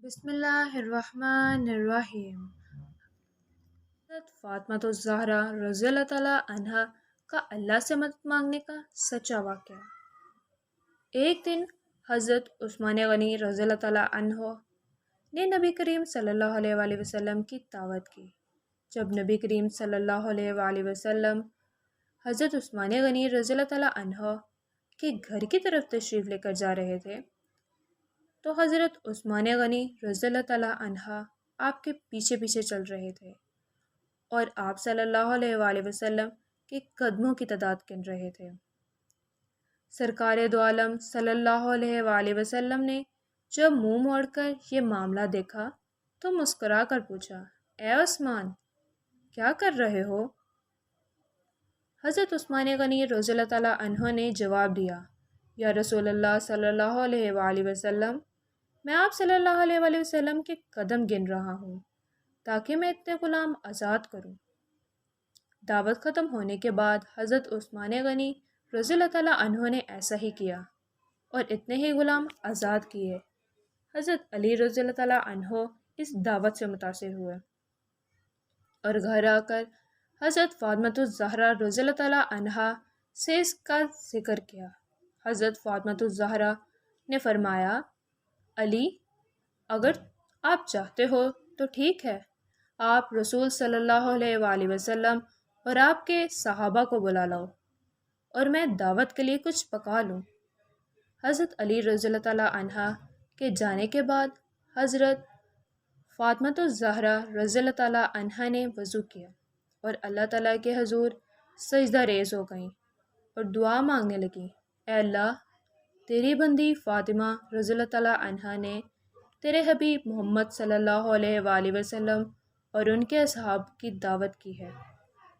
بسم اللہ الرحمن الرحیم۔ حضرت فاطمہ الزہرا رضی اللہ تعالیٰ عنہا کا اللہ سے مدد مانگنے کا سچا واقعہ۔ ایک دن حضرت عثمان غنی رضی اللہ تعالیٰ عنہ نے نبی کریم صلی اللہ علیہ وآلہ وسلم کی دعوت کی۔ جب نبی کریم صلی اللہ علیہ وآلہ وسلم حضرت عثمان غنی رضی اللہ تعالیٰ عنہ کے گھر کی طرف تشریف لے کر جا رہے تھے تو حضرت عثمان غنی رضی اللہ تعالیٰ عنہ آپ کے پیچھے پیچھے چل رہے تھے اور آپ صلی اللہ علیہ وآلہ وسلم کے قدموں کی تعداد گن رہے تھے۔ سرکار دو عالم صلی اللہ علیہ وآلہ وسلم نے جب منہ موڑ کر یہ معاملہ دیکھا تو مسکرا کر پوچھا، اے عثمان، کیا کر رہے ہو؟ حضرت عثمان غنی رضی اللہ تعالیٰ عنہ نے جواب دیا، یا رسول اللہ صلی اللہ علیہ وآلہ وسلم، میں آپ صلی اللہ علیہ وآلہ وسلم کے قدم گن رہا ہوں تاکہ میں اتنے غلام آزاد کروں۔ دعوت ختم ہونے کے بعد حضرت عثمان غنی رضی اللہ تعالیٰ عنہ نے ایسا ہی کیا اور اتنے ہی غلام آزاد کیے۔ حضرت علی رضی اللہ تعالیٰ عنہ اس دعوت سے متاثر ہوئے اور گھر آ کر حضرت فاطمہ الزہرا رضی اللہ تعالیٰ عنہا سے اس کا ذکر کیا۔ حضرت فاطمہ الزہرا نے فرمایا، علی، اگر آپ چاہتے ہو تو ٹھیک ہے، آپ رسول صلی اللہ علیہ وآلہ وسلم اور آپ کے صحابہ کو بلا لاؤ اور میں دعوت کے لیے کچھ پکا لوں۔ حضرت علی رضی اللہ تعالیٰ عنہ کے جانے کے بعد حضرت فاطمہ الزہرا رضی اللہ تعالیٰ عنہ نے وضو کیا اور اللہ تعالیٰ کے حضور سجدہ ریز ہو گئیں اور دعا مانگنے لگیں، اے اللہ، تیری بندی فاطمہ رضی اللہ تعالیٰ عنہ نے تیرے حبیب محمد صلی اللہ علیہ وآلہ وسلم اور ان کے اصحاب کی دعوت کی ہے،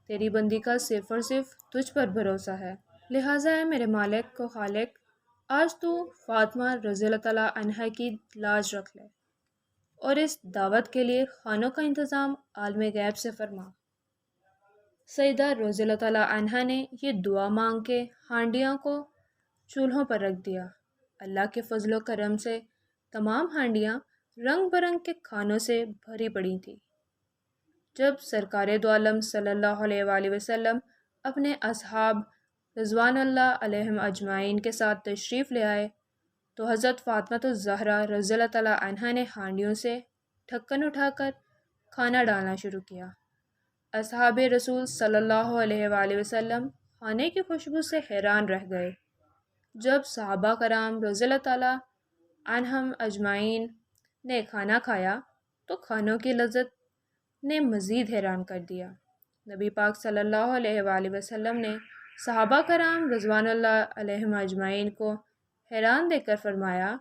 تیری بندی کا صرف اور صرف تجھ پر بھروسہ ہے، لہٰذا اے میرے مالک و خالق، آج تو فاطمہ رضی اللہ تعالیٰ عنہ کی لاج رکھ لے اور اس دعوت کے لیے کھانوں کا انتظام عالم غیب سے فرما۔ سیدہ رضی اللہ تعالیٰ عنہ نے یہ دعا مانگ کے ہانڈیاں کو چولہوں پر رکھ دیا۔ اللہ کے فضل و کرم سے تمام ہانڈیاں رنگ برنگ کے کھانوں سے بھری پڑی تھیں۔ جب سرکار دو عالم صلی اللہ علیہ وآلہ وسلم اپنے اصحاب رضوان اللہ علیہم اجمعین کے ساتھ تشریف لے آئے تو حضرت فاطمہ الزہرا رضی اللہ تعالیٰ عنہ نے ہانڈیوں سے ڈھکن اٹھا کر کھانا ڈالنا شروع کیا۔ اصحاب رسول صلی اللہ علیہ وآلہ وسلم کھانے کی خوشبو سے حیران رہ گئے۔ جب صحابہ کرام رضی اللہ تعالیٰ عنہم اجمعین نے کھانا کھایا تو کھانوں کی لذت نے مزید حیران کر دیا۔ نبی پاک صلی اللہ علیہ وآلہ وسلم نے صحابہ کرام رضوان اللہ علیہم اجمعین کو حیران دیکھ کر فرمایا،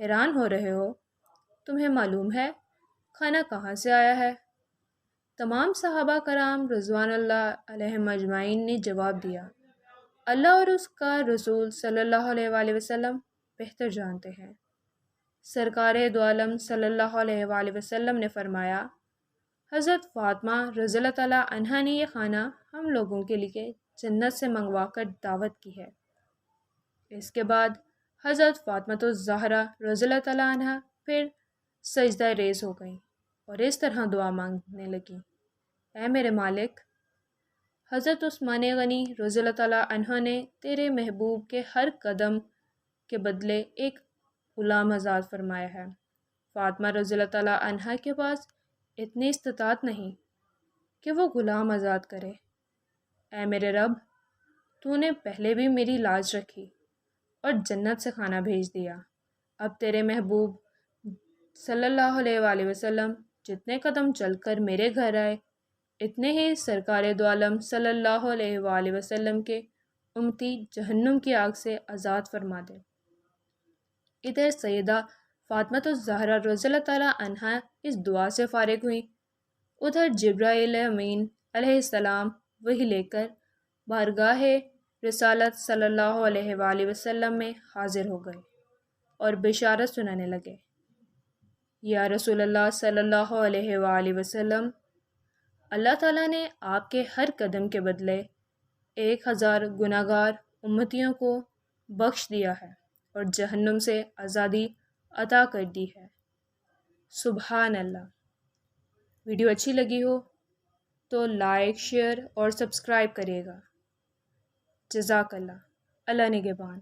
حیران ہو رہے ہو؟ تمہیں معلوم ہے کھانا کہاں سے آیا ہے؟ تمام صحابہ کرام رضوان اللہ علیہم اجمعین نے جواب دیا، اللہ اور اس کا رسول صلی اللہ علیہ وآلہ وسلم بہتر جانتے ہیں۔ سرکار دو عالم صلی اللہ علیہ وآلہ وسلم نے فرمایا، حضرت فاطمہ رضی اللہ تعالیٰ عنہ نے یہ کھانا ہم لوگوں کے لیے جنت سے منگوا کر دعوت کی ہے۔ اس کے بعد حضرت فاطمہ الزہرا رضی اللہ تعالیٰ عنہ پھر سجدہ ریز ہو گئیں اور اس طرح دعا مانگنے لگیں، اے میرے مالک، حضرت عثمان غنی رضی اللہ تعالیٰ عنہ نے تیرے محبوب کے ہر قدم کے بدلے ایک غلام آزاد فرمایا ہے۔ فاطمہ رضی اللہ تعالیٰ عنہ کے پاس اتنی استطاعت نہیں کہ وہ غلام آزاد کرے۔ اے میرے رب، تو نے پہلے بھی میری لاج رکھی اور جنت سے کھانا بھیج دیا، اب تیرے محبوب صلی اللہ علیہ وآلہ وسلم جتنے قدم چل کر میرے گھر آئے اتنے ہی سرکار دو عالم صلی اللہ علیہ وآلہ وسلم کے امتی جہنم کی آگ سے آزاد فرما دے۔ ادھر سیدہ فاطمہ الزہرا رضی اللہ تعالیٰ عنہ اس دعا سے فارغ ہوئیں، ادھر جبرائیل امین علیہ السلام وحی لے کر بارگاہ رسالت صلی اللہ علیہ وآلہ وسلم میں حاضر ہو گئے اور بشارت سنانے لگے، یا رسول اللہ صلی اللہ علیہ وآلہ وسلم، اللہ تعالیٰ نے آپ کے ہر قدم کے بدلے 1000 گناہگار امتیوں کو بخش دیا ہے اور جہنم سے آزادی عطا کر دی ہے۔ سبحان اللہ۔ ویڈیو اچھی لگی ہو تو لائک، شیئر اور سبسکرائب کریے گا۔ جزاک اللہ۔ اللہ نگہبان۔